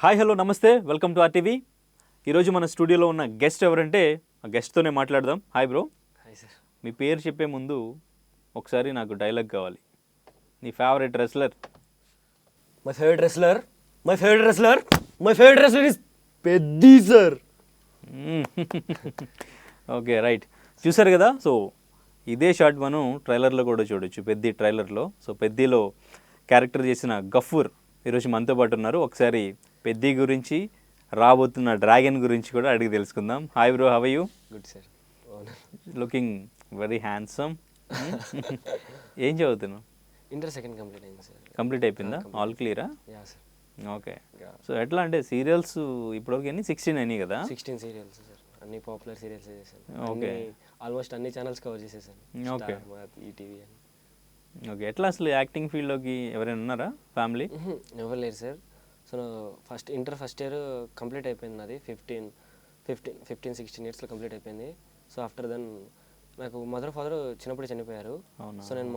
Hi hello నమస్తే welcome to RTV. ఈరోజు మన స్టూడియోలో ఉన్న గెస్ట్ ఎవరంటే ఆ గెస్ట్తోనే మాట్లాడదాం. Hi bro. Hi sir. మీ పేరు చెప్పే ముందు ఒకసారి నాకు డైలాగ్ కావాలి. నీ favourite wrestler. My favourite wrestler is Peddi sir. Okay right, చూసారు కదా. సో ఇదే షాట్ మనం ట్రైలర్లో కూడా చూడొచ్చు, పెద్ది ట్రైలర్లో. సో పెద్దిలో క్యారెక్టర్ చేసిన గఫూర్ ఈరోజు మనతో పాటు ఉన్నారు. ఒకసారి పెద్ది గురించి, రాబోతున్న డ్రాగన్ గురించి కూడా అడిగి తెలుసుకుందాం. Hi bro, how you? Good sir. Looking very handsome. ఏం చదువుతున్నావు? ఇంటర్ సెకండ్ కంప్లీట్ అయింది సార్. కంప్లీట్ అయిపోయిందా? ఆల్ క్లియరా? Yeah sir. ఓకే. సో ఎట్లా అంటే సీరియల్స్ ఇప్పటివరకు ఎన్ని 16 అయినాయి కదా? 16 సీరియల్స్ సార్. అన్ని పాపులర్ సీరియల్స్ చేశాను. ఓకే. ఆల్మోస్ట్ అన్ని ఛానల్స్ కవర్ చేసేసాను. ఓకే. ఈటీవీ అని. ఓకే. ఎట్లా అసలు యాక్టింగ్ ఫీల్డ్లోకి ఎవరైనా ఉన్నారా ఫ్యామిలీ? ఎవరు లేరు sir. So inter first year complete అయిపోయింది నాది. 15-16 ఇయర్స్లో కంప్లీట్ అయిపోయింది. సో ఆఫ్టర్ దెన్ నాకు మదర్ ఫాదర్ చిన్నప్పుడు చనిపోయారు. సో నేను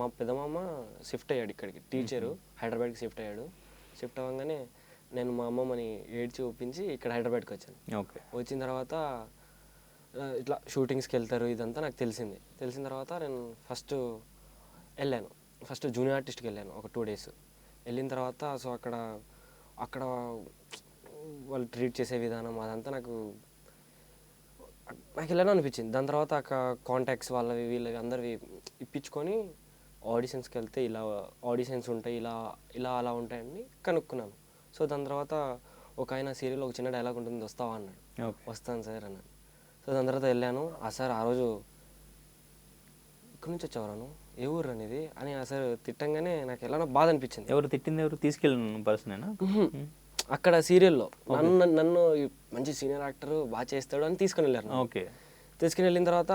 మా పెద్దమామ షిఫ్ట్ అయ్యాడు ఇక్కడికి, టీచరు హైదరాబాద్కి షిఫ్ట్ అయ్యాడు. షిఫ్ట్ అవ్వగానే నేను మా అమ్మమ్మని ఏడ్చి ఒప్పించి ఇక్కడ హైదరాబాద్కి వచ్చాను. ఓకే. వచ్చిన తర్వాత ఇట్లా షూటింగ్స్కి వెళ్తారు ఇదంతా నాకు తెలిసిన తర్వాత నేను ఫస్ట్ జూనియర్ ఆర్టిస్ట్కి వెళ్ళాను ఒక 2 days. వెళ్ళిన తర్వాత సో అక్కడ వాళ్ళు ట్రీట్ చేసే విధానం అదంతా నాకు ఇలానే అనిపించింది. దాని తర్వాత కాంటాక్ట్స్ వీళ్ళవి అందరివి ఇప్పించుకొని ఆడిషన్స్కి వెళ్తే ఇలా ఆడిషన్స్ ఉంటాయి, ఇలా అలా ఉంటాయని కనుక్కున్నాను. సో దాని తర్వాత ఒక ఆయన సీరియల్ ఒక చిన్న డైలాగ్ ఉంటుంది, వస్తావా అన్నాడు. వస్తాను సార్ అన్నాను. సో దాని తర్వాత వెళ్ళాను. ఆ సార్ ఆ రోజు ఇక్కడి నుంచి వచ్చేవారాను, ఏ ఊరు అనేది అని ఆ సార్ తిట్టంగానే నాకు ఎలానో బాధ అనిపించింది. ఎవరు తిట్టింది? ఎవరు తీసుకెళ్ళిన పర్సనేనా? అక్కడ సీరియల్లో నన్ను మంచి సీనియర్ యాక్టర్ బాగా చేస్తాడు అని తీసుకుని వెళ్ళారు. ఓకే. తీసుకుని వెళ్ళిన తర్వాత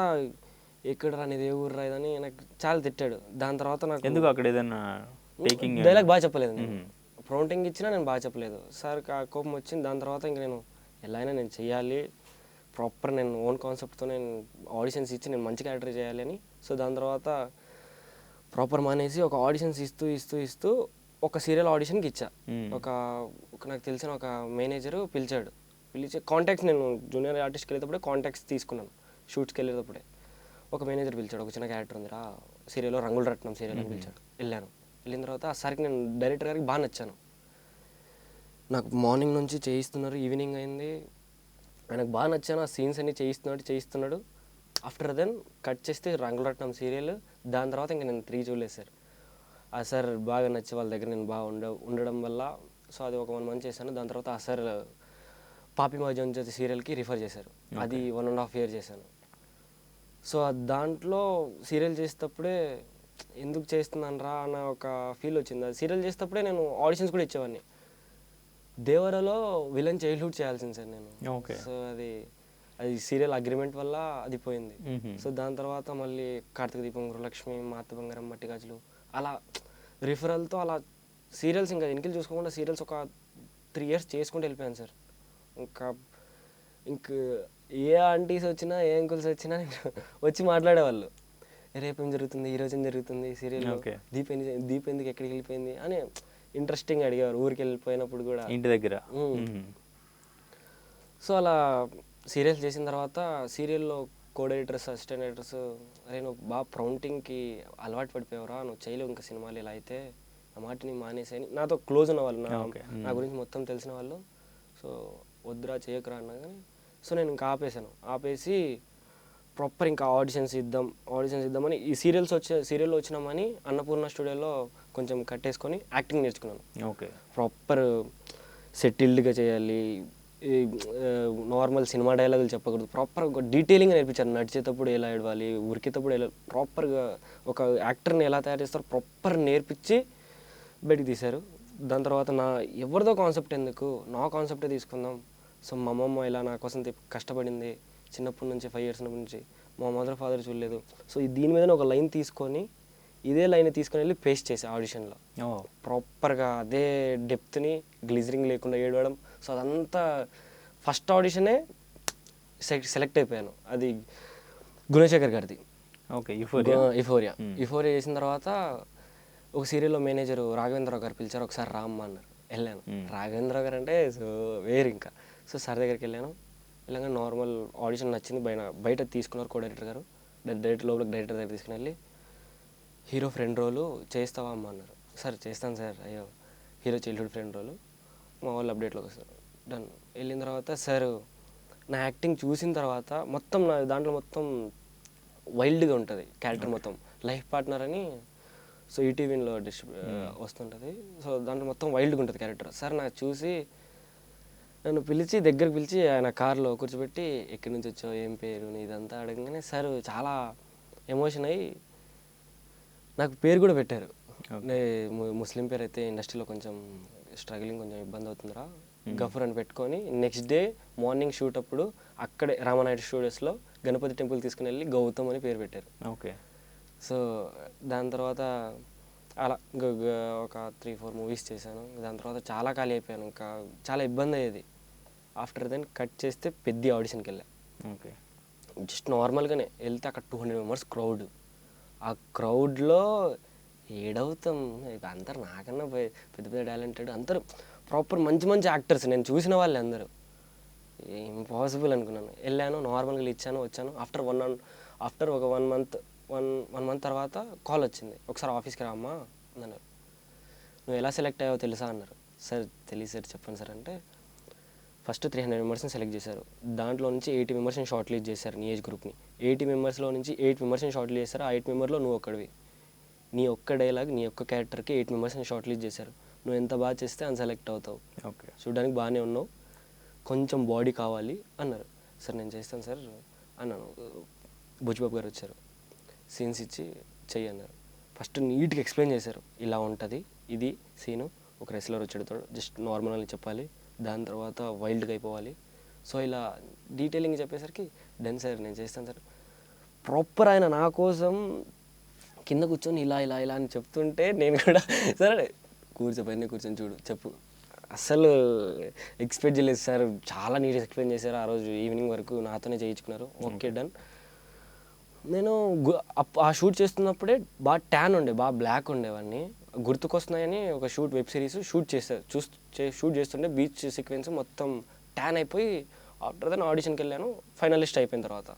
ఎక్కడ రానిది, ఏ ఊరు రాదని నాకు చాలా తిట్టాడు. దాని తర్వాత నాకు ఎందుకు అక్కడ ఏదైనా టేకింగ్ డైలాగ్ బాగా చెప్పలేదు, ప్రౌంటింగ్ ఇచ్చినా నేను బాగా చెప్పలేదు. సార్ కోపం వచ్చింది. దాని తర్వాత ఇంక నేను ఎలా అయినా నేను చెయ్యాలి, ప్రాపర్ నేను ఓన్ కాన్సెప్ట్తో నేను ఆడిషన్స్ ఇచ్చి నేను మంచి క్యారెక్టర్ చేయాలి అని. సో దాని తర్వాత ప్రాపర్ మానేసి ఒక ఆడిషన్స్ ఇస్తూ ఒక సీరియల్ ఆడిషన్కి ఇచ్చా. ఒక నాకు తెలిసిన ఒక మేనేజరు పిలిచి కాంటాక్ట్స్, నేను జూనియర్ ఆర్టిస్ట్కి వెళ్ళేటప్పుడే కాంటాక్ట్స్ తీసుకున్నాను. షూట్స్కి వెళ్ళేటప్పుడే ఒక మేనేజర్ పిలిచాడు, ఒక చిన్న క్యారెక్టర్ ఉందిరా సీరియల్లో, రంగుల రత్నం సీరియల్ అని పిలిచాడు. వెళ్ళిన తర్వాత ఆ సార్కి నేను డైరెక్టర్ గారికి బాగా నచ్చాను. నాకు మార్నింగ్ నుంచి చేయిస్తున్నారు, ఈవినింగ్ అయింది, ఆయనకు బాగా నచ్చాను. ఆ సీన్స్ అన్ని చేయిస్తున్నాడు. ఆఫ్టర్ దెన్ కట్ చేస్తే రంగుల రత్నం సీరియల్. దాని తర్వాత ఇంకా నేను 3 చూడలేదు సార్. ఆ సార్ బాగా నచ్చి వాళ్ళ దగ్గర నేను బాగా ఉండడం వల్ల సో అది ఒక 1 month చేశాను. దాని తర్వాత ఆ సార్ పాపి మజోన్ జ్యోతి సీరియల్కి రిఫర్ చేశారు. అది 1.5 year చేశాను. సో దాంట్లో సీరియల్ చేసేటప్పుడే ఎందుకు చేస్తున్నాను రా అన్న ఒక ఫీల్ వచ్చింది. అది సీరియల్ చేసేటప్పుడే నేను ఆడిషన్స్ కూడా ఇచ్చేవాడిని. దేవరలో విలన్ చైల్డ్హుడ్ చేయాల్సింది సార్ నేను. సో అది సీరియల్ అగ్రిమెంట్ వల్ల అది పోయింది. సో దాని తర్వాత మళ్ళీ కార్తీక దీపం, గృహలక్ష్మి, మాత బంగారం, మట్టి గాజులు అలా రిఫరల్తో అలా సీరియల్స్ ఇంకా ఎన్నికలు చూసుకోకుండా సీరియల్స్ ఒక 3 years చేసుకుంటూ వెళ్ళిపోయాను సార్. ఇంక ఏ ఆంటీస్ వచ్చినా ఏ అంకుల్స్ వచ్చినా వచ్చి మాట్లాడేవాళ్ళు, రేపు ఏం జరుగుతుంది, ఈరోజు ఏం జరుగుతుంది సీరియల్లో, దీప్ ఎందుకు ఎక్కడికి వెళ్ళిపోయింది అని ఇంట్రెస్టింగ్ అడిగేవారు. ఊరికి వెళ్ళిపోయినప్పుడు కూడా ఇంటి దగ్గర. సో అలా సీరియల్స్ చేసిన తర్వాత సీరియల్లో కోడైరెక్టర్స్, అసిస్టెంట్ డైరెక్టర్స్, అరే నువ్వు బాగా ప్రౌంటింగ్కి అలవాటు పడిపోయావురా, నువ్వు చేయలేవు ఇంకా సినిమాలు ఇలా అయితే, నా మాటని మానేసి అని నాతో క్లోజ్ ఉన్న వాళ్ళు, నా గురించి మొత్తం తెలిసిన వాళ్ళు. సో వద్దురా చేయకురా అన్నా కానీ సో నేను ఇంకా ఆపేసి ప్రాపర్ ఇంకా ఆడిషన్స్ ఇద్దామని ఈ సీరియల్లో వచ్చినామని అన్నపూర్ణ స్టూడియోలో కొంచెం కట్టేసుకొని యాక్టింగ్ నేర్చుకున్నాను. ఓకే. ప్రాపర్ సెటిల్డ్గా చేయాలి, నార్మల్ సినిమా డైలాగులు చెప్పకూడదు, ప్రాపర్ ఒక డీటెయిలింగ్ నేర్పించారు. నడిచేటప్పుడు ఎలా ఏడవాలి, ఉరికేటప్పుడు ఎలా, ప్రాపర్గా ఒక యాక్టర్ని ఎలా తయారు చేస్తారో ప్రాపర్ నేర్పించి బయటికి తీశారు. దాని తర్వాత ఎవరిదో కాన్సెప్ట్ ఎందుకు, నా కాన్సెప్టే తీసుకుందాం. సో మా అమ్మమ్మ ఇలా నా కోసం కష్టపడింది చిన్నప్పటి నుంచి, 5 years నుంచి, మా మదర్ ఫాదర్ చూడలేదు. సో దీని మీద ఒక లైన్ తీసుకొని ఇదే లైన్ తీసుకొని వెళ్ళి పేస్ట్ చేసా ఆడిషన్లో. ప్రాపర్గా అదే డెప్త్ని, గ్లిజరింగ్ లేకుండా ఏడవడం. సో అదంతా ఫస్ట్ ఆడిషనే సెలెక్ట్ అయిపోయాను. అది గుణశేఖర్ గారిది. ఓకే. ఇఫోరియా చేసిన తర్వాత ఒక సీరియల్లో మేనేజరు రాఘవేంద్రరావు గారు పిలిచారు, ఒకసారి రామ్మ అన్నారు. వెళ్ళాను. రాఘవేంద్ర గారు అంటే సో వేరు ఇంకా. సో సార్ దగ్గరికి వెళ్ళాను. వెళ్ళగా నార్మల్ ఆడిషన్ నచ్చింది, బయట తీసుకున్నారు కో డైరెక్టర్ గారు. డైరెక్టర్ లోపలికి డైరెక్టర్ దగ్గర తీసుకుని వెళ్ళి హీరో ఫ్రెండ్ రోలు చేస్తావా అమ్మ అన్నారు. సార్ చేస్తాను సార్, అయ్యో హీరో చైల్డ్హుడ్ ఫ్రెండ్ రోలు మా వాళ్ళు అప్డేట్లోకి వస్తారు. డన్. వెళ్ళిన తర్వాత సార్ నా యాక్టింగ్ చూసిన తర్వాత మొత్తం నా దాంట్లో మొత్తం వైల్డ్గా ఉంటుంది క్యారెక్టర్ మొత్తం. లైఫ్ పార్ట్నర్ అని సో ఈటీవీలో వస్తుంటుంది. సో దాంట్లో మొత్తం వైల్డ్గా ఉంటుంది క్యారెక్టర్. సార్ నాకు చూసి నన్ను దగ్గరికి పిలిచి ఆయన కార్లో కూర్చోబెట్టి ఎక్కడి నుంచి వచ్చావు, ఏం పేరు ఇదంతా అడగగానే సార్ చాలా ఎమోషన్ అయ్యి నాకు పేరు కూడా పెట్టారు. ముస్లిం పేరు అయితే ఇండస్ట్రీలో కొంచెం స్ట్రగ్లింగ్, కొంచెం ఇబ్బంది అవుతుందిరా, గఫర్ అని పెట్టుకొని నెక్స్ట్ డే మార్నింగ్ షూట్ అప్పుడు అక్కడే రామానాయుడు స్టూడియోస్లో గణపతి టెంపుల్ తీసుకుని వెళ్ళి గౌతమ్ అని పేరు పెట్టారు. ఓకే. సో దాని తర్వాత అలా ఒక 3-4 మూవీస్ చేశాను. దాని తర్వాత చాలా ఖాళీ అయిపోయాను, ఇంకా చాలా ఇబ్బంది అయ్యేది. ఆఫ్టర్ దెన్ కట్ చేస్తే పెద్ద ఆడిషన్కి వెళ్ళా. ఓకే. జస్ట్ నార్మల్గానే వెళ్తే అక్కడ 200 మెంబర్స్ క్రౌడ్. ఆ క్రౌడ్లో ఏడవుతాం, అందరు నాకన్నా పెద్ద పెద్ద టాలెంటెడ్, అందరూ ప్రాపర్ మంచి మంచి యాక్టర్స్, నేను చూసిన వాళ్ళే అందరూ. ఇంపాసిబుల్ అనుకున్నాను. వెళ్ళాను, నార్మల్గా ఇచ్చాను, వచ్చాను. ఆఫ్టర్ ఒక 1 మంత్ తర్వాత కాల్ వచ్చింది, ఒకసారి ఆఫీస్కి రామ్మా అన్నారు. నువ్వు ఎలా సెలెక్ట్ అయ్యావో తెలుసా అన్నారు. సార్ తెలియదు సార్, చెప్పండి సార్ అంటే ఫస్ట్ 300 మెంబర్స్ని సెలెక్ట్ చేశారు. దాంట్లో నుంచి 80 మెంబర్స్ని షార్ట్ లిస్ట్ చేశారు నీ ఏజ్ గ్రూప్ని. 80 మెంబర్స్లో నుంచి 8 మెంబర్స్ని షార్ట్ లిస్ట్ చేశారు. ఆ 8 మెంబర్లో నువ్వు ఒక్కడివి. నీ ఒక్క డైలాగ్, నీ ఒక్క క్యారెక్టర్కి 8 మెంబర్స్ని షార్ట్ లిస్ట్ చేశారు. నువ్వు ఎంత బాగా చేస్తే అంత సెలెక్ట్ అవుతావు. ఓకే. చూడడానికి బాగానే ఉన్నావు, కొంచెం బాడీ కావాలి అన్నారు. సార్ నేను చేస్తాను సార్ అన్నాను. బుచ్చిబాబు గారు వచ్చారు, సీన్స్ ఇచ్చి చెయ్యి అన్నారు. ఫస్ట్ నీట్గా ఎక్స్ప్లెయిన్ చేశారు, ఇలా ఉంటుంది ఇది సీను, ఒక రెస్లర్ వచ్చాడు, జస్ట్ నార్మల్ అని చెప్పాలి, దాని తర్వాత వైల్డ్గా అయిపోవాలి. సో ఇలా డీటెయిలింగ్ చెప్పేసరికి డన్ సార్ నేను చేస్తాను సార్. ప్రాపర్ ఆయన నా కోసం కింద కూర్చొని ఇలా ఇలా ఇలా అని చెప్తుంటే నేను కూడా సరే కూర్చోపోయి కూర్చొని చూడు చెప్పు, అస్సలు ఎక్స్పెక్ట్ చేయలేదు సార్. చాలా నీట్గా ఎక్స్ప్లెయిన్ చేశారు. ఆ రోజు ఈవినింగ్ వరకు నాతోనే చేయించుకున్నారు. Okay done. నేను ఆ షూట్ చేస్తున్నప్పుడే బాగా ట్యాన్ ఉండే, బాగా బ్లాక్ ఉండేవన్నీ గుర్తుకొస్తున్నాయని ఒక వెబ్ సిరీస్ షూట్ చేస్తుంటే బీచ్ సీక్వెన్స్ మొత్తం ట్యాన్ అయిపోయి ఆఫ్టర్ దెన్ ఆడిషన్కి వెళ్ళాను. ఫైనలిస్ట్ అయిపోయిన తర్వాత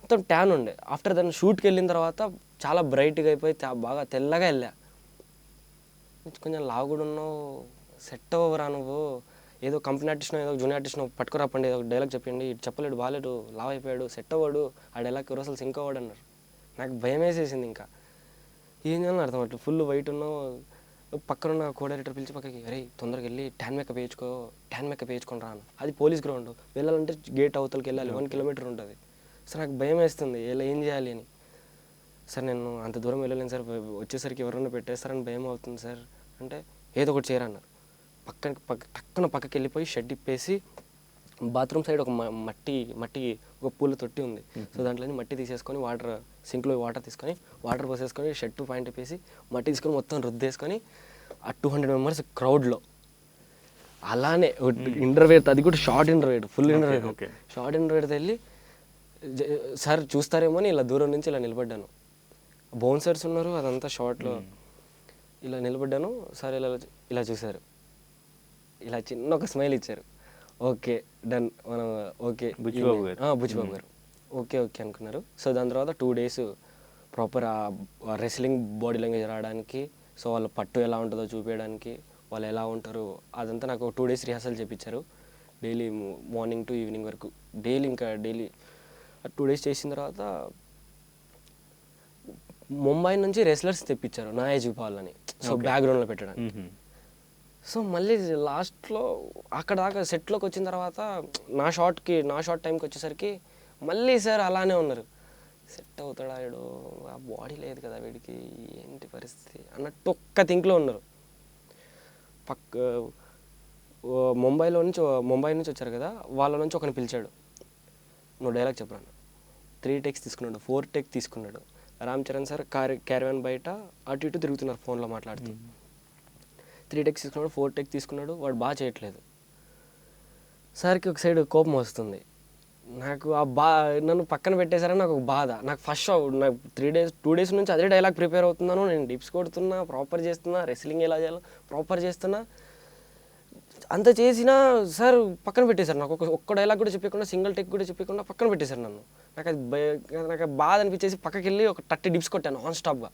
మొత్తం ట్యాన్ ఉండే. ఆఫ్టర్ దెన్ షూట్కి వెళ్ళిన తర్వాత చాలా బ్రైట్గా అయిపోయి బాగా తెల్లగా వెళ్ళా. కొంచెం లావు కూడా ఉన్నావు, సెట్ అవ్వరా నువ్వు, ఏదో కంపెనీ ఆర్టిస్ట్నో ఏదో జూనియర్ ఆర్టిస్ట్నో పట్టుకురాపండి, ఏదో డైలాగ్ చెప్పండి, ఇటు చెప్పలేడు, బాగాలేడు, లావ్ అయిపోయాడు, సెట్ అవ్వడు, ఆ డైలాగ్ అసలు సింక్ అవ్వడు అన్నారు. నాకు భయం వేసేసింది. ఇంకా ఏం చేయాలని అర్థం అట్లా ఫుల్ వైట్ ఉన్నావు. పక్కనున్న కో డైరెక్టర్ పిలిచి పక్కకి, అరే తొందరగా వెళ్ళి ట్యాన్ మేకప్ వేయించుకొని రా అన్న. అది పోలీస్ గ్రౌండ్, వెళ్ళాలంటే గేట్ అవతలకి వెళ్ళాలి, 1 కిలోమీటర్ ఉంటుంది. సార్ నాకు భయం వేస్తుంది, ఇలా ఏం చేయాలి అని. సార్ నేను అంత దూరం వెళ్ళలేను సార్, వచ్చేసరికి ఎవరన్నా పెట్టేస్తారని భయం అవుతుంది సార్ అంటే ఏదో ఒకటి చేయరన్నారు. పక్కకి వెళ్ళిపోయి షెడ్ ఇప్పేసి బాత్రూమ్ సైడ్ ఒక మట్టి ఒక పూల తొట్టి ఉంది. సో దాంట్లో మట్టి తీసేసుకొని సింక్లో వాటర్ తీసుకొని వాటర్ పోసేసుకొని షెడ్ పాయింట్ ఇప్పేసి మట్టి తీసుకొని మొత్తం రుద్దేసుకొని ఆ 200 మెంబర్స్ క్రౌడ్లో అలానే ఇంటర్వ్యూ, అది కూడా short interview, full interview. Short ఇంటర్వ్యూతో వెళ్ళి సార్ చూస్తారేమో అని ఇలా దూరం నుంచి ఇలా నిలబడ్డాను. బౌన్సర్స్ ఉన్నారు, అదంతా షార్ట్లో ఇలా నిలబడ్డాను. సార్ ఇలా చూశారు, ఇలా చిన్న ఒక స్మైల్ ఇచ్చారు. ఓకే డన్, మనం ఓకే బుచ్చిబాబు గారు ఓకే అనుకున్నారు. సో దాని తర్వాత 2 days ప్రాపర్ ఆ రెస్లింగ్ బాడీ లాంగ్వేజ్ రావడానికి, సో వాళ్ళ పట్టు ఎలా ఉంటుందో చూపించడానికి, వాళ్ళు ఎలా ఉంటారు అదంతా నాకు 2 days రిహార్సల్ చేయించారు. డైలీ మార్నింగ్ టు ఈవినింగ్ వరకు డైలీ 2 days చేసిన తర్వాత ముంబై నుంచి రెస్లర్స్ తెప్పించారు నా ఏజ్ వాళ్ళని, సో బ్యాక్గ్రౌండ్లో పెట్టడానికి. సో మళ్ళీ లాస్ట్లో అక్కడ దాకా సెట్లోకి వచ్చిన తర్వాత నా షార్ట్ టైంకి వచ్చేసరికి మళ్ళీ సార్ అలానే ఉన్నారు. సెట్ అవుతాడా వీడు, ఆ బాడీ లేదు కదా వీడికి, ఏంటి పరిస్థితి అన్నట్టు ఒక్క థింక్లో ఉన్నారు. ముంబై నుంచి వచ్చారు కదా, వాళ్ళ నుంచి ఒకరిని పిలిచాడు, నువ్వు డైలాగ్ చెప్పరాను. 3 takes తీసుకున్నాడు, 4 take తీసుకున్నాడు. రామ్ చరణ్ సార్ క్యారవాన్ బయట అటు ఇటు తిరుగుతున్నారు ఫోన్లో మాట్లాడుతూ. 3 takes తీసుకున్నాడు, 4 take తీసుకున్నాడు, వాడు బాగా చేయట్లేదు. సార్కి ఒక సైడ్ కోపం వస్తుంది, నాకు నన్ను పక్కన పెట్టేశారని నాకు ఒక బాధ. నాకు ఫస్ట్ నాకు 2 days నుంచి అదే డైలాగ్ ప్రిపేర్ అవుతున్నాను, నేను డిప్స్ కొడుతున్నా, ప్రాపర్ చేస్తున్నా, రెస్లింగ్ ఎలా చేయాలో ప్రాపర్ చేస్తున్నా. అంత చేసినా సార్ పక్కన పెట్టేశారు నాకు. ఒక్క డైలాగ్ కూడా చెప్పకుండా, సింగిల్ టెక్ కూడా చెప్పకుండా పక్కన పెట్టేశారు నన్ను. నాకు బాధ అనిపించేసి పక్కకి వెళ్ళి ఒక 30 డిప్స్ కొట్టాను నాన్ స్టాప్గా.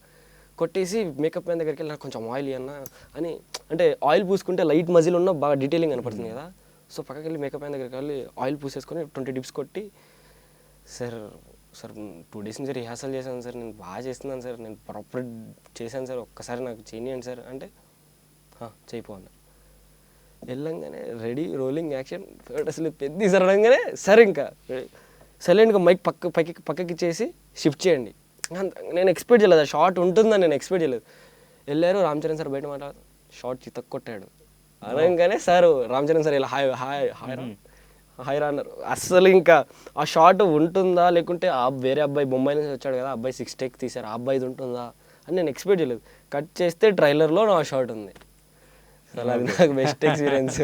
కొట్టేసి మేకప్ మ్యాన్ దగ్గరికి వెళ్ళి నాకు కొంచెం ఆయిల్ ఇవ్వన్నా అని, అంటే ఆయిల్ పూసుకుంటే లైట్ మజిల్ ఉన్న బాగా డీటెయిలింగ్ కనపడుతుంది కదా. సో పక్కకి వెళ్ళి మేకప్ మ్యాన్ దగ్గరికి వెళ్ళి ఆయిల్ పూసేసుకొని 20 డిప్స్ కొట్టి, సార్ 2 డేస్ నుంచి రిహార్సల్ చేశాను సార్, నేను బాగా చేస్తున్నాను సార్, నేను ప్రాపర్ చేశాను సార్, ఒక్కసారి నాకు చేయనియండి సార్ అంటే చేయిపో అన్న. వెళ్ళంగానే రెడీ, రోలింగ్, యాక్షన్, అసలు పెద్ద సరడంగానే సరే ఇంకా సైలెంట్గా మైక్ పక్కకి చేసి షిఫ్ట్ చేయండి. నేను ఎక్స్పెక్ట్ చేయలేదు, ఆ షార్ట్ ఉంటుందని నేను ఎక్స్పెక్ట్ చేయలేదు. వెళ్ళారు, రామ్ చరణ్ సార్ బయట మాట షార్ట్ చితక్ కొట్టాడు. అనగానే సార్ రామ్ చరణ్ సార్ ఇలా హాయ్ హాయ్ హాయ్ హాయ్ రా అన్నారు. అస్సలు ఇంకా ఆ షార్ట్ ఉంటుందా లేకుంటే వేరే అబ్బాయి బొంబాయి నుంచి వచ్చాడు కదా, అబ్బాయి 6 టేక్ తీశారు, ఆ అబ్బాయిది ఉంటుందా అని నేను ఎక్స్పెక్ట్ చేయలేదు. కట్ చేస్తే ట్రైలర్లో నా షార్ట్ ఉంది. అసలు అది నాకు బెస్ట్ ఎక్స్పీరియన్స్.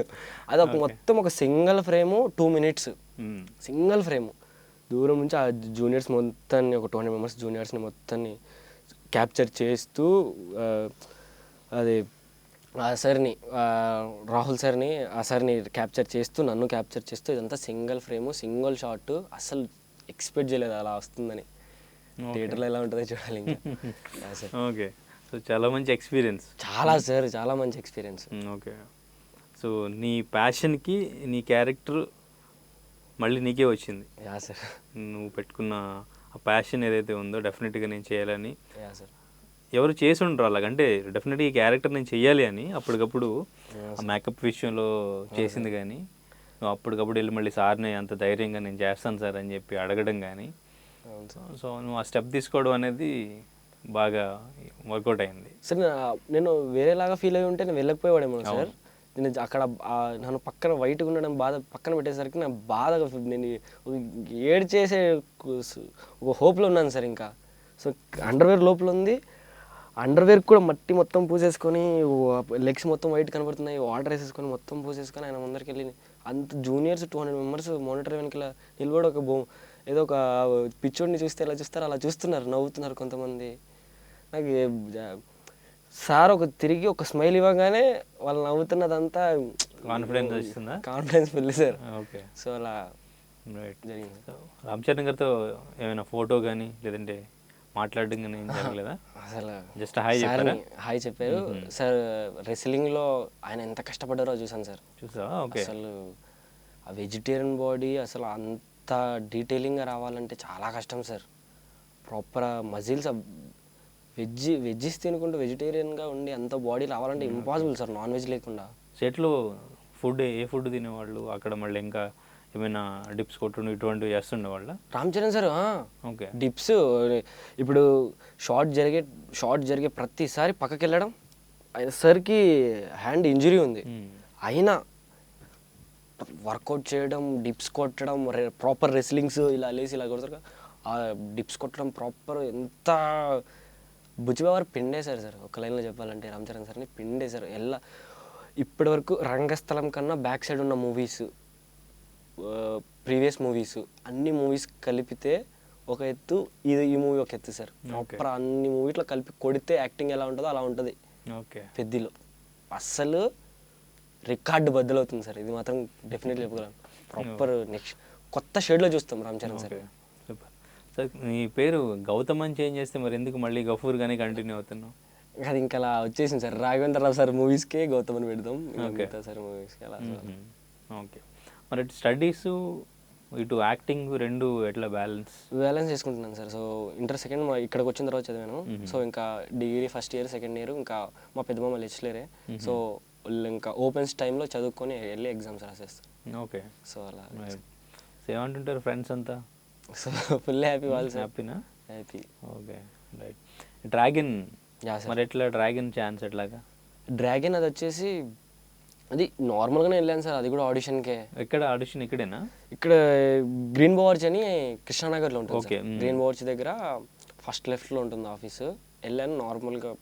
అది మొత్తం ఒక single frame 2 minutes, single frame. దూరం నుంచి ఆ జూనియర్స్ మొత్తాన్ని, ఒక 200 మెంబర్స్ జూనియర్స్ని మొత్తాన్ని క్యాప్చర్ చేస్తూ, అది ఆ సార్ని, రాహుల్ సార్ని, ఆ సార్ని క్యాప్చర్ చేస్తూ, నన్ను క్యాప్చర్ చేస్తూ, ఇదంతా సింగిల్ ఫ్రేము, సింగిల్ షాట్. అసలు ఎక్స్పెక్ట్ చేయలేదు అలా వస్తుందని. థియేటర్లో ఎలా ఉంటుందో చూడాలి ఇంకా. ఓకే, సో చాలా మంచి ఎక్స్పీరియన్స్. చాలా మంచి ఎక్స్పీరియన్స్. ఓకే, సో నీ ప్యాషన్కి నీ క్యారెక్టర్ మళ్ళీ నీకే వచ్చింది. సార్ నువ్వు పెట్టుకున్న ఆ ప్యాషన్ ఏదైతే ఉందో డెఫినెట్గా నేను చేయాలని. సార్ ఎవరు చేసి ఉండరు అలాగంటే డెఫినెట్గా ఈ క్యారెక్టర్ నేను చెయ్యాలి అని అప్పటికప్పుడు ఆ మేకప్ విషయంలో చేసింది. కానీ నువ్వు అప్పటికప్పుడు వెళ్ళి మళ్ళీ సార్ని అంత ధైర్యంగా నేను చేస్తాను సార్ అని చెప్పి అడగడం కానీ, సో నువ్వు ఆ స్టెప్ తీసుకోవడం అనేది బాగా వర్కౌట్ అయింది. సార్ నేను వేరేలాగా ఫీల్ అయ్యి ఉంటే నేను వెళ్ళకపోయేవాడేమో సార్. నేను అక్కడ నన్ను పక్కన వైట్గా ఉండడం బాధ పక్కన పెట్టేసరికి నా బాధగా, నేను ఏడ్చేసే ఒక హోప్లో ఉన్నాను సార్. ఇంకా సో అండర్వేర్ లోపల ఉంది, అండర్వేర్ కూడా మట్టి మొత్తం పూసేసుకొని, లెగ్స్ మొత్తం వైట్ కనబడుతున్నాయి, వాటర్ వేసేసుకొని మొత్తం పూసేసుకొని ఆయన ముందరికి వెళ్ళి అంత జూనియర్స్ 200 మెంబర్స్ మానిటర్ వెనక నిలబడి ఒక ఏదో ఒక పిచ్చోడిని చూస్తే ఎలా చూస్తారో అలా చూస్తున్నారు, నవ్వుతున్నారు కొంతమంది. నాకు సార్ తిరిగి ఒక స్మైల్ ఇవ్వగానే వాళ్ళు నవ్వుతున్నదంతా confidence full sir. Okay, so అలా జరిగింది. రామ్ చరణ్ గారితో ఏమైనా ఫోటో కానీ లేదంటే మాట్లాడడం కానీ ఏం జరగలేదా? అసలు జస్ట్ హాయ్ చెప్పారు సార్. రెస్లింగ్లో ఆయన ఎంత కష్టపడ్డారో చూసాను సార్. ఓకే, అసలు ఆ వెజిటేరియన్ బాడీ అసలు అంత డీటెయిలింగ్గా రావాలంటే చాలా కష్టం సార్. ప్రాపర్ మజిల్స్, వెజ్జెస్ తినుకుంటూ వెజిటేరియన్గా ఉండి అంత బాడీ రావాలంటే ఇంపాసిబుల్ సార్, నాన్ వెజ్ లేకుండా. సెట్లో ఫుడ్ ఏ ఫుడ్ తినేవాళ్ళు అక్కడ? మళ్ళీ ఇంకా ఏమైనా డిప్స్ కొట్టుండి ఇటువంటివి చేస్తుండే వాళ్ళ Ram Charan sir? Okay, dips ఇప్పుడు షార్ట్ జరిగే ప్రతిసారి పక్కకి వెళ్ళడం. ఆయన సార్కి హ్యాండ్ ఇంజరీ ఉంది, అయినా వర్కౌట్ చేయడం, డిప్స్ కొట్టడం, ప్రాపర్ రెస్లింగ్స్ ఇలా లేసి ఇలా కొడతారు, ఆ డిప్స్ కొట్టడం ప్రాపర్. ఎంత బుజ్జిబావారు పిండేశారు సార్, ఒక లైన్లో చెప్పాలంటే రామ్ చరణ్ సార్ని పిండేశారు. ఇప్పటి వరకు రంగస్థలం కన్నా బ్యాక్ సైడ్ ఉన్న మూవీస్, ప్రీవియస్ మూవీస్, అన్ని మూవీస్ కలిపితే ఒక ఎత్తు, ఈ మూవీ ఒక ఎత్తు సార్. ప్రాపర్ అన్ని మూవీలో కలిపి కొడితే యాక్టింగ్ ఎలా ఉంటుందో అలా ఉంటుంది. ఓకే, పెద్దిలో అస్సలు రికార్డు బద్దలవుతుంది సార్. ఇది మాత్రం డెఫినెట్లీ చెప్పగలను. ప్రాపర్ నెక్స్ట్ కొత్త షేడ్లో చూస్తాం Ram Charan sir. Super sir. నీ పేరు గౌతమ్ అని చేంజ్ చేస్తే మరి ఎందుకు మళ్ళీ గఫూర్ గానే కంటిన్యూ అవుతున్నావు? అది ఇంకా అలా వచ్చేసింది సార్. రాఘవేంద్రరావు సార్ మూవీస్కే గౌతమ్ అని పెడదాం, సార్ మూవీస్కి అలా. ఓకే, మరి స్టడీస్ ఇటు యాక్టింగ్ రెండు ఎట్లా బ్యాలెన్స్ చేసుకుంటున్నాను సార్. సో ఇంటర్ సెకండ్ ఇక్కడికి వచ్చిన తర్వాత చదివాను. సో ఇంకా degree first year second year ఇంకా మా పెద్దమ్మ లెక్చరరే. సో ఇంకా ఓపెన్స్ టైంలో చదువుకొని వెళ్ళి ఎగ్జామ్స్ రాసేస్తాను. ఓకే, సో అలా ఏమంటుంటారు ఫ్రెండ్స్ అంతా? సో ఫుల్ హ్యాపీ, వాళ్ళు హ్యాపీనా? హ్యాపీ. Okay, right. డ్రాగన్ మరి ఎట్లా డ్రాగన్ ఛాన్స్ ఎట్లాగా? డ్రాగన్ అది వచ్చేసి అది నార్మల్గానే వెళ్ళాను సార్, అది కూడా ఆడిషన్కే. ఎక్కడ ఆడిషన్? ఇక్కడేనా? ఇక్కడ గ్రీన్ బోవర్చ్ అని కృష్ణానగర్లో ఉంటుంది. ఓకే, గ్రీన్ బోవర్చ్ దగ్గర ఫస్ట్ లెఫ్ట్లో ఉంటుంది ఆఫీసు. వెళ్ళాను నార్మల్గా,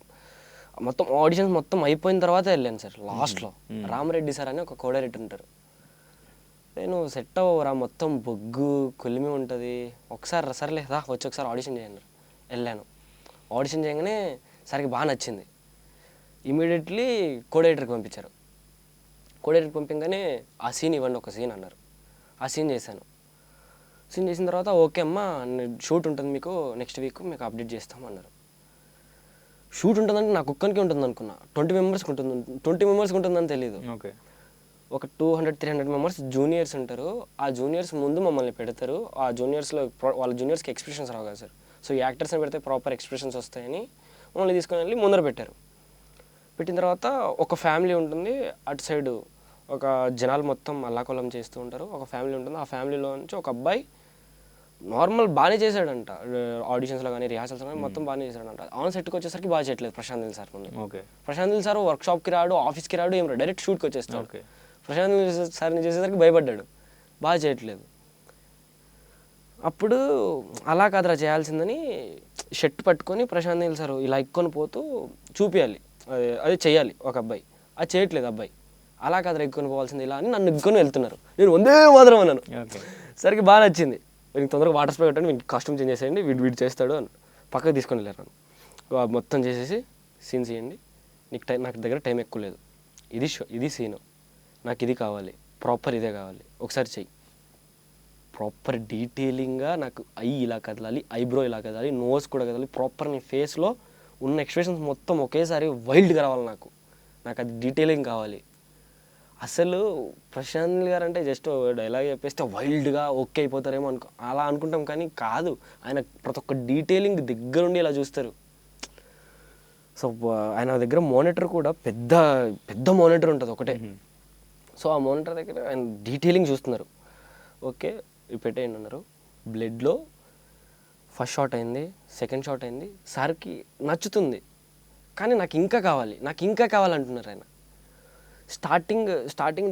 మొత్తం ఆడిషన్స్ మొత్తం అయిపోయిన తర్వాత వెళ్ళాను సార్. లాస్ట్లో రామరెడ్డి సార్ అని ఒక కోడైరెక్టర్ ఉంటారు. నేను సెట్ అవ్వరా, మొత్తం బొగ్గు కొలిమి ఉంటుంది, ఒకసారి సర్లే రా వచ్చి ఒకసారి ఆడిషన్ చేయండి. వెళ్ళాను, ఆడిషన్ చేయగానే సరికి బాగా నచ్చింది. ఇమీడియట్లీ కోడైరెక్టర్కి పంపించారు. కోడైరెక్టర్ పంపించగానే ఆ సీన్ ఇవ్వండి ఒక సీన్ అన్నారు. ఆ సీన్ చేశాను. సీన్ చేసిన తర్వాత ఓకే అమ్మా షూట్ ఉంటుంది మీకు నెక్స్ట్ వీక్ మీకు అప్డేట్ చేస్తాం అన్నారు. షూట్ ఉంటుందంటే నాకు ఒక్కరికి ఉంటుంది అనుకున్నా. 20 మెంబర్స్కి ఉంటుందని తెలియదు. ఓకే. ఒక 200-300 మెంబర్స్ జూనియర్స్ ఉంటారు. ఆ జూనియర్స్ ముందు మమ్మల్ని పెడతారు. ఆ జూనియర్స్లో వాళ్ళ జూనియర్స్కి ఎక్స్ప్రెషన్స్ రావు కదా సార్. సో ఈ యాక్టర్స్ని పెడితే ప్రాపర్ ఎక్స్ప్రెషన్స్ వస్తాయని మమ్మల్ని తీసుకొని వెళ్ళి ముందర పెట్టారు. పెట్టిన తర్వాత ఒక ఫ్యామిలీ ఉంటుంది, అటు సైడు ఒక జనాలు మొత్తం అల్లాకొల్లం చేస్తూ ఉంటారు. ఒక ఫ్యామిలీ ఉంటుంది, ఆ ఫ్యామిలీలో నుంచి ఒక అబ్బాయి నార్మల్ బాగానే చేశాడంట. ఆడిషన్స్లో కానీ రిహార్సల్స్లో కానీ మొత్తం బాగానే చేశాడంట. ఆన్ సెట్కి వచ్చేసరికి బాగా చేయట్లేదు ప్రశాంత్ నీల్ సార్ ముందు. ఓకే. ప్రశాంత్ నీల్ సార్ వర్క్షాప్కి రాడు, ఆఫీస్కి రాడు, ఏం రాడు, డైరెక్ట్ షూట్కి వచ్చేస్తాడు. ఓకే. ప్రశాంత్ నీల్ సార్ని చేసేసరికి భయపడ్డాడు, బాగా చేయట్లేదు. అప్పుడు అలా కాదురా చేయాల్సిందని షర్ట్ పట్టుకొని ప్రశాంత్ నీల్ సార్ ఇలా ఎక్కుని పోతూ చూపించాలి, అది చెయ్యాలి ఒక అబ్బాయి. అది చేయట్లేదు అబ్బాయి. అలా కాదురా ఎక్కుని పోవాల్సింది ఇలా అని నన్ను ఎక్కుని వెళ్తున్నారు. నేను వందే మాత్రం అన్నాను. సరికి బాగా నచ్చింది. వీనికి తొందరగా వాటర్ స్ప్రే కట్టండి, వీనికి కాస్ట్యూమ్ చేంజ్ చేసేయండి, వీడు చేస్తాడు అని పక్కకు తీసుకొని వెళ్ళారు నన్ను. మొత్తం చేసేసి సీన్స్ చేయండి, నాకు దగ్గర టైం ఎక్కువ లేదు, ఇది సీను, నాకు ఇది కావాలి, ప్రాపర్ ఇదే కావాలి, ఒకసారి చెయ్యి. ప్రాపర్ డీటెయిలింగ్గా నాకు ఐ ఇలా కదలాలి, ఐబ్రో ఇలా కదలాలి, నోస్ కూడా కదలాలి, ప్రాపర్ నీ ఫేస్లో ఉన్న ఎక్స్ప్రెషన్స్ మొత్తం ఒకేసారి వైల్డ్గా రావాలి. నాకు అది డీటెయిలింగ్ కావాలి. అసలు ప్రశాంత్ గారు అంటే జస్ట్ డైలాగ్ చెప్పేస్తే వైల్డ్గా ఓకే అయిపోతారేమో అలా అనుకుంటాం, కానీ కాదు. ఆయన ప్రతి ఒక్క డీటెయిలింగ్ దగ్గరుండి ఇలా చూస్తారు. సో ఆయన దగ్గర మానిటర్ కూడా పెద్ద పెద్ద మానిటర్ ఉంటుంది ఒకటే. సో ఆ మానిటర్ దగ్గర ఆయన డీటెయిలింగ్ చూస్తున్నారు. ఓకే ఇవి పెట్టేయండి అన్నారు. బ్లడ్లో ఫస్ట్ షాట్ అయింది, సెకండ్ షాట్ అయింది, సార్కి నచ్చుతుంది, కానీ నాకు ఇంకా కావాలంటున్నారు ఆయన. స్టార్టింగ్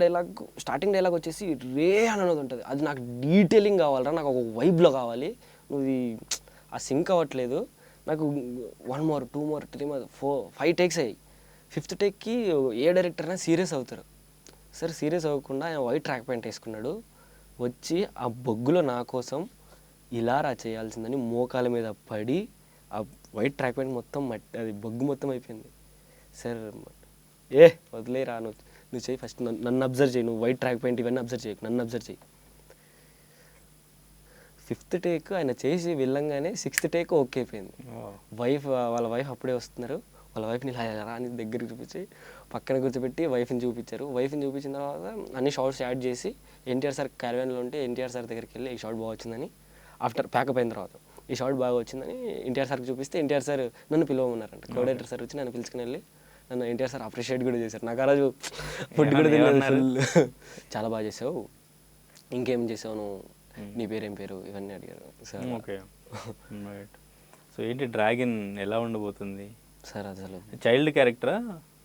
డైలాగ్ వచ్చేసి రే అనేది ఉంటుంది. అది నాకు డీటెయిలింగ్ కావాలరా, నాకు ఒక వైబ్లో కావాలి, నువ్వు ఆ సింక్ అవ్వట్లేదు, నాకు 1 more 2 more 3 more 4 5 టేక్స్ అయ్యాయి. 5th టేక్కి ఏ డైరెక్టర్ అయినా సీరియస్ అవుతారు. సరే సీరియస్ అవ్వకుండా ఆయన వైట్ ట్రాక్ ప్యాంట్ వేసుకున్నాడు, వచ్చి ఆ బొగ్గులో నా కోసం ఇలా రా చేయాల్సిందని మోకాల మీద పడి ఆ వైట్ ట్రాక్ ప్యాంట్ మొత్తం అది బొగ్గు మొత్తం అయిపోయింది. సార్ వదిలేరా, నువ్వు చెయ్యి, ఫస్ట్ నన్ను అబ్జర్వ్ చేయి, నువ్వు వైట్ ట్రాక్ ప్యాంట్ ఇవన్నీ అబ్జర్వ్ చేయకు, నన్ను అబ్జర్వ్ చేయి. 5th టేక్ ఆయన చేసి వెళ్ళంగానే 6th టేక్ ఓకే అయిపోయింది. వాళ్ళ వైఫ్ అప్పుడే వస్తున్నారు, వాళ్ళ వైఫ్ని ఇలా అని దగ్గరికి చూపించి పక్కన కూర్చోబెట్టి వైఫ్ని చూపించారు. వైఫ్ని చూపించిన తర్వాత అన్ని షార్ట్స్ యాడ్ చేసి ఎన్టీఆర్ సార్ క్యారవాన్లో ఉంటే ఎన్టీఆర్ సార్ దగ్గరికి వెళ్ళి ఈ షార్ట్ బాగా వచ్చిందని, ఆఫ్టర్ ప్యాకప్ అయిన తర్వాత ఈ షార్ట్ బాగా వచ్చిందని ఎన్టీఆర్ సార్కి చూపిస్తే ఎన్టీఆర్ సార్ నన్ను పిలవమన్నారంట. కోడైరెక్టర్ సార్ వచ్చి నన్ను పిలుచుకుని వెళ్ళి నన్ను ఎన్టీఆర్ సార్ అప్రిషియేట్ కూడా చేశారు. నాకు ఆ రోజు ఫుడ్ కూడా తిన్నాను. చాలా బాగా చేసావు, ఇంకేం చేసావు నువ్వు, నీ పేరేం పేరు, ఇవన్నీ అడిగారు సార్. ఓకే. సో ఏంటి డ్రాగన్ ఎలా ఉండబోతుంది సార్? అసలు చైల్డ్ క్యారెక్టరా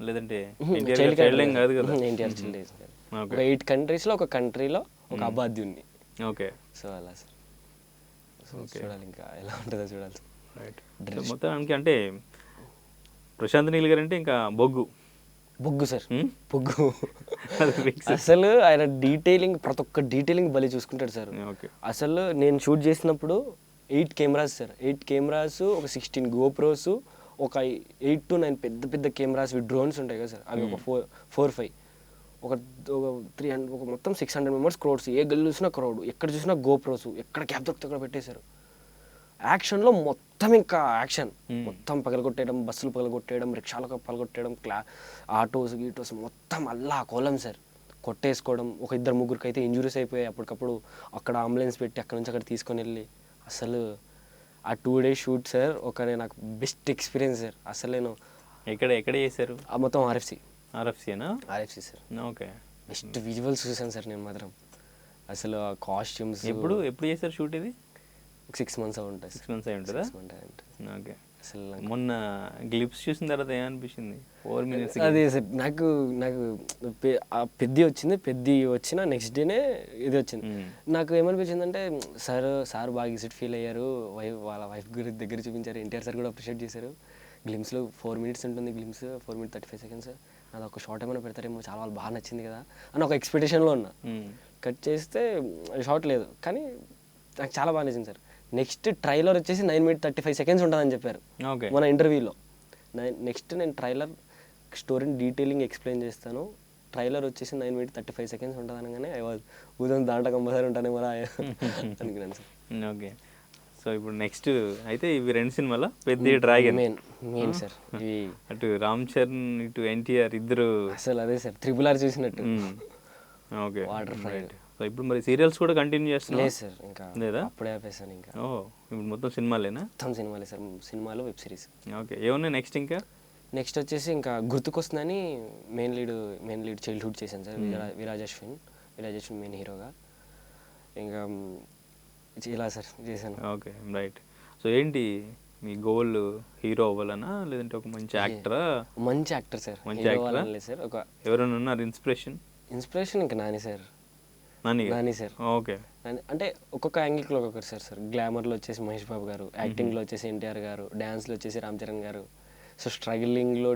లేదంటే చైల్డ్ కాదు కదా, ఎన్టీఆర్ చైల్డ్. ఒక 8 కంట్రీస్లో ఒక కంట్రీలో ఒక అబాధ్యుణ్ణి. ఓకే. సో అలా సార్. సో చూడాలి ఇంకా ఎలా ఉంటుందో చూడాలి. మొత్తానికి అంటే ప్రశాంత్ నీల్ గారు అంటే ఇంకా బొగ్గు సార్, బొగ్గు. అసలు ఆయన డీటెయిలింగ్ ప్రతి ఒక్క డీటెయిలింగ్ బలి చూసుకుంటాడు సార్. అసలు నేను షూట్ చేసినప్పుడు 8 కెమెరాస్ సార్, 8 కెమెరాస్, ఒక 16 గోప్రోస్, ఒక 8 to 9 పెద్ద పెద్ద కెమెరాస్, డ్రోన్స్ ఉంటాయి కదా సార్, అవి ఒక 4-5, ఒక 300, ఒక మొత్తం 600 మెంబర్స్ క్రౌడ్స్, ఏ గల్లి చూసినా క్రౌడ్, ఎక్కడ చూసినా గోప్రోస్, ఎక్కడ క్యాప్ దొరికితే అక్కడ పెట్టేశారు. యాక్షన్లో మొత్తం ఇంకా యాక్షన్ మొత్తం పగలగొట్టేయడం, బస్సులు పగలగొట్టేయడం, రిక్షాలకు పగలగొట్టేయడం, ఆటోస్ గీటోస్ మొత్తం అల్లా కోలం సార్, కొట్టేసుకోవడం. ఒక 2-3 అయితే ఇంజురీస్ అయిపోయాయి. అప్పటికప్పుడు అక్కడ అంబులెన్స్ పెట్టి అక్కడ నుంచి అక్కడ తీసుకొని వెళ్ళి, అసలు ఆ 2 days షూట్ సార్ నాకు బెస్ట్ ఎక్స్పీరియన్స్ సార్. అసలు నేను ఎక్కడ చేశారు? మొత్తం RFC sir. Okay. Best visuals చూసాను సార్ నేను మాత్రం. అసలు ఆ కాస్ట్యూమ్స్ ఎప్పుడు చేశారు షూట్? ఇది 6 months ఉంటాయి. 6 months అయి ఉంటుందా? ఓకే. అసలు మొన్న గ్లిప్స్ చూసిన తర్వాత ఏమనిపించింది? 4 minutes అదే సార్, నాకు పెద్ది వచ్చిన నెక్స్ట్ డేనే ఇది వచ్చింది. నాకు ఏమనిపించింది అంటే సార్ బాగా ఎగ్జిట్ ఫీల్ అయ్యారు, వాళ్ళ వైఫ్ దగ్గర చూపించారు, ఎన్టీఆర్ సార్ కూడా అప్రిషియేట్ చేశారు. గ్లిమ్స్లో 4 minutes ఉంటుంది, గ్లిమ్స్ 4 minutes 35 seconds, అది ఒక షార్ట్ ఏమైనా పెడతారేమో, చాలా వాళ్ళు బాగా నచ్చింది కదా అని ఒక ఎక్స్పెక్టేషన్లో ఉన్నా. కట్ చేస్తే షార్ట్ లేదు, కానీ నాకు చాలా బాగా నచ్చింది సార్. నెక్స్ట్ ట్రైలర్ వచ్చేసి 9 minutes 35 seconds ఉంటుందని చెప్పారు మన ఇంటర్వ్యూలో. నెక్స్ట్ నేను ట్రైలర్ స్టోరీని డీటెయిలింగ్ ఎక్స్ప్లెయిన్ చేస్తాను, ట్రైలర్ వచ్చేసి 9 minutes 35 seconds ఉంటుంది అనగానే ఊదని దాంట్లో కంపల్సరీ ఉంటానే మరి అనుకున్నాను సార్. ఓకే. సో ఇప్పుడు నెక్స్ట్ అయితే ఇవి 2 సినిమాల పెద్ద డ్రాగన్ మెయిన్ సార్ ఇవి. అటు రామ్ చరణ్ ఇటు ఎన్టీఆర్ ఇద్దరు. అసలు అదే సార్ RRR చూసినట్టు. ఓకే. Water flight. సో ఇప్పుడు మరి సీరియల్స్ కూడా కంటిన్యూ చేస్తున్నా? లేదు సార్ ఇంకా లేదా? అప్పుడే ఆపేసాను ఇంకా. ఇప్పుడు మొత్తం సినిమాలేనా? మొత్తం సినిమాలే సార్, సినిమాలు వెబ్ సిరీస్. ఓకే. ఏమున్నాయి నెక్స్ట్ ఇంకా? నెక్స్ట్ వచ్చేసి ఇంకా గుర్తుకొస్తుందని మెయిన్ లీడ్ చైల్డ్హుడ్ చేశాను సార్. విరాజ్ అశ్విన్ మెయిన్ హీరోగా. ఇంకా ఇలా సార్ చేశాను. Okay right. సో ఏంటి మీ గోల్, హీరో అవ్వాలనా లేదంటే ఒక మంచి యాక్టరా? మంచి యాక్టర్ సార్. మంచి యాక్టరా సార్. ఒక ఎవరైనా ఉన్నారు ఇన్స్పిరేషన్? ఇంకా నాని సార్. సార్. ఓకే. అంటే ఒక్కొక్క యాంగిల్లో ఒక్కొక్కరు సార్. గ్లామర్లో వచ్చేసి మహేష్ బాబు గారు, యాక్టింగ్లో వచ్చేసి ఎన్టీఆర్ గారు, డ్యాన్స్లో వచ్చేసి రామ్ చరణ్ గారు. సో స్ట్రగిలింగ్లో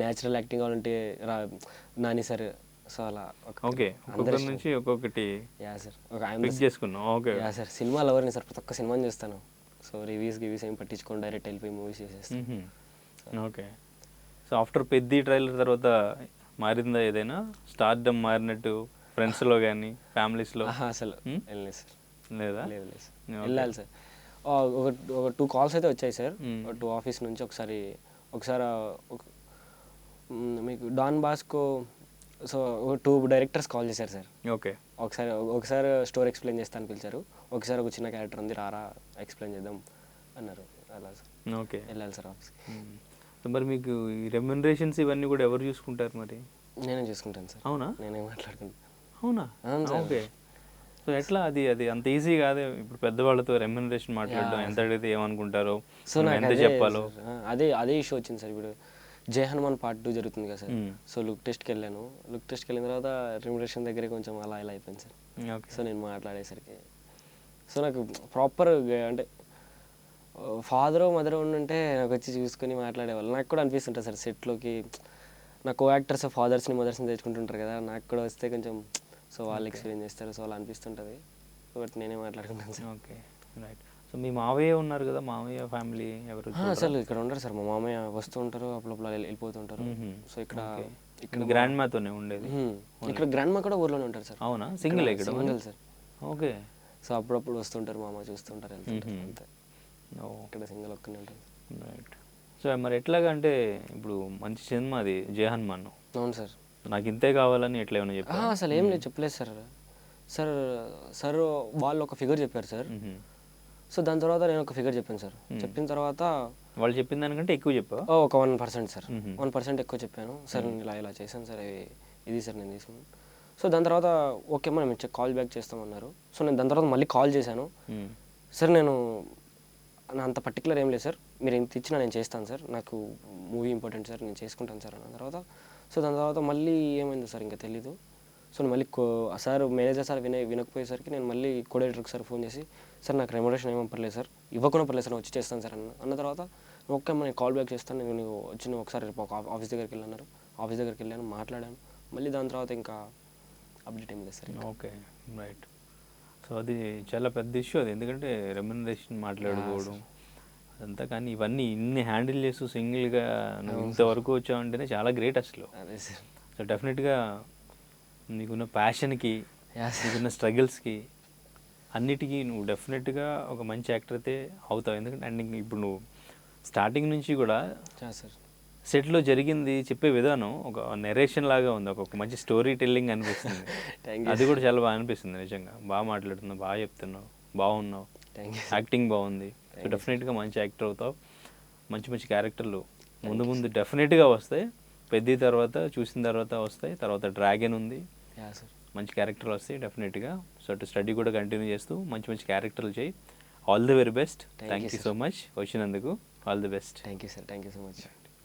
న్యాచురల్ యాక్టింగ్ కావాలంటే నాని సార్. సో అలా ఓకే ఒక్కొక్కరి నుంచి ఒక్కొక్కటి యా సార్. పిక్ చేసుకున్నాం. Okay yeah sir. సినిమా లవర్ని సార్, ప్రతి ఒక్క సినిమాని చూస్తాను. సో రివ్యూస్ ఏం పట్టించుకొని డైరెక్ట్ వెళ్ళిపోయి మూవీస్ చేసేస్తాను. ఓకే. సో ఆఫ్టర్ పెద్ద ట్రైలర్ తర్వాత మారిందా ఏదైనా? స్టార్డమ్ మారినట్టు ఫ్రెండ్స్లో కానీ ఫ్యామిలీస్లో? అసలు వెళ్ళలేదు సార్. లేదా? లేదు సార్, వెళ్ళాలి సార్. ఒక 2 calls అయితే వచ్చాయి సార్. 2 ఆఫీస్ నుంచి. ఒకసారి మీకు Don Bosco. So 2 directors call చేశారు సార్. ఓకే. ఒకసారి స్టోరీ ఎక్స్ప్లెయిన్ చేస్తాను పిలిచారు. ఒకసారి ఒక చిన్న క్యారెక్టర్ ఉంది రారా ఎక్స్ప్లెయిన్ చేద్దాం అన్నారు. అలా సార్. ఓకే. వెళ్ళాలి సార్ ఆఫీస్కి. మరి మీకు ఈ రెమ్యునరేషన్స్ ఇవన్నీ కూడా ఎవరు చూసుకుంటారు మరి? నేనే చూసుకుంటాను సార్. అవునా? నేనే మాట్లాడుకుంటాను. అవునా? ఓకే. సో ఎట్లా అది అంత ఈజీ కాదే. ఇప్పుడు పెద్దవాళ్ళతో రెమ్యునరేషన్ మాట్లాడడం, ఎంత అడిగితే ఏమనుకుంటారో, సో నాకు ఎంత చెప్పాలో. అదే ఇష్యూ వచ్చింది సార్. ఇప్పుడు జై హనుమాన్ Part 2 జరుగుతుంది కదా సార్. సో లుక్ టెస్ట్కి వెళ్ళాను. లుక్ టెస్ట్కి వెళ్ళిన తర్వాత రెమ్యునరేషన్ దగ్గర కొంచెం అలా ఇలా అయిపోయింది సార్. సో నేను మాట్లాడేసరికి సో నాకు ప్రాపర్ అంటే ఫాదర్ మదర్ ఉంటే నాకు వచ్చి చూసుకొని మాట్లాడేవాళ్ళు. నాకు కూడా అనిపిస్తుంటుంది సార్ సెట్లోకి నా కో యాక్టర్స్ ఫాదర్స్ని మదర్స్ని తెచ్చుకుంటుంటారు కదా, నాకు కూడా వస్తే కొంచెం సో వాళ్ళు ఎక్స్పీరియన్స్ చేస్తారు. సో అలా అనిపిస్తుంటుంది. బట్ నేనే మాట్లాడుకుంటాను సార్. Okay right. సో మీ మావయ్య ఉన్నారు కదా, మావయ్య ఫ్యామిలీ ఎవరు? అసలు ఇక్కడ ఉండరు సార్. మా మామయ్య వస్తూ ఉంటారు, అప్పుడప్పుడు వెళ్ళిపోతుంటారు. సో ఇక్కడ గ్రాండ్ మాతోనే ఉండేది? ఇక్కడ గ్రాండ్ మా కూడా ఊర్లోనే ఉంటారు సార్. అవునా? సింగిల్ ఇక్కడ? Single sir. ఓకే. సో అప్పుడప్పుడు వస్తుంటారు, మామ చూస్తుంటారు, వెళ్తుంటారు అంతే. ఇక్కడ సింగిల్ ఒక్కనే ఉంటుంది. రైట్. సో మరి ఎట్లాగా అంటే ఇప్పుడు మంచి సినిమా అది జై హనుమాన్. అవును సార్. నాకు ఇంతే కావాలని ఎట్లా ఏమైనా చెప్పారు? అసలు ఏం లేదు, చెప్పలేదు సార్. సార్ వాళ్ళు ఒక ఫిగర్ చెప్పారు సార్. సో దాని తర్వాత నేను ఒక ఫిగర్ చెప్పాను సార్. చెప్పిన తర్వాత వాళ్ళు చెప్పిన దానికంటే ఎక్కువ చెప్పావు? ఒక 1% సార్. 1% ఎక్కువ చెప్పాను సార్. నేను ఇలా చేశాను సార్, ఇది సార్ నేను తీసుకున్నాను. సో దాని తర్వాత ఓకే అమ్మా మేము కాల్ బ్యాక్ చేస్తామన్నారు. సో నేను దాని తర్వాత మళ్ళీ కాల్ చేశాను. సార్ నేను అంత పర్టికులర్ ఏం లేదు సార్, మీరు ఎంత ఇచ్చినా నేను చేస్తాను సార్, నాకు మూవీ ఇంపార్టెంట్ సార్, నేను చేసుకుంటాను సార్ అన్న తర్వాత. సో దాని తర్వాత మళ్ళీ ఏమైందో సార్ ఇంకా తెలీదు. సో నేను మళ్ళీ సార్ మేనేజర్ సార్ వినకపోయేసరికి నేను మళ్ళీ కోఆర్డినేటర్కి సార్ ఫోన్ చేసి, సార్ నాకు రెమ్యునరేషన్ ఏమో పర్లేదు సార్, ఇవ్వకుండా పర్లేదు సార్, వచ్చి చేస్తాను సార్ అన్న తర్వాత ఓకే అమ్మ నేను కాల్ బ్యాక్ చేస్తాను, నేను వచ్చి ఒకసారి ఆఫీస్ దగ్గరికి వెళ్ళన్నారు. ఆఫీస్ దగ్గరికి వెళ్ళాను, మాట్లాడాను. మళ్ళీ దాని తర్వాత ఇంకా అప్డేట్ ఏం లేదు సార్. Okay right. సో అది చాలా పెద్ద ఇష్యూ అది, ఎందుకంటే రెమ్యునరేషన్ మాట్లాడుకోవడం అదంతా. కానీ ఇవన్నీ ఇన్ని హ్యాండిల్ చేస్తూ సింగిల్గా నువ్వు ఇంతవరకు వచ్చావంటేనే చాలా గ్రేట్ అసలు. అదే సార్. సో డెఫినెట్గా నీకున్న ప్యాషన్కి, నీకున్న స్ట్రగుల్స్కి అన్నిటికీ నువ్వు డెఫినెట్గా ఒక మంచి యాక్టర్ అయితే అవుతావు. ఎందుకంటే అండ్ ఇప్పుడు నువ్వు స్టార్టింగ్ నుంచి కూడా సార్ సెట్లో జరిగింది చెప్పే విధానం ఒక నెరేషన్ లాగా ఉంది, ఒక మంచి స్టోరీ టెల్లింగ్ అనిపిస్తుంది. అది కూడా చాలా బాగా అనిపిస్తుంది నిజంగా. బాగా మాట్లాడుతున్నావు, బాగా చెప్తున్నావు, బాగున్నావు, యాక్టింగ్ బాగుంది. సో డెఫినెట్గా మంచి యాక్టర్ అవుతావు. మంచి మంచి క్యారెక్టర్లు ముందు డెఫినెట్గా వస్తాయి. పెద్ద తర్వాత చూసిన తర్వాత వస్తాయి. తర్వాత డ్రాగన్ ఉంది, మంచి క్యారెక్టర్లు వస్తాయి డెఫినెట్గా. సో అటు స్టడీ కూడా కంటిన్యూ చేస్తూ మంచి మంచి క్యారెక్టర్లు చేయి. All the very best. Thank you so much వచ్చినందుకు. All the best. Thank you sir. Thank you so much.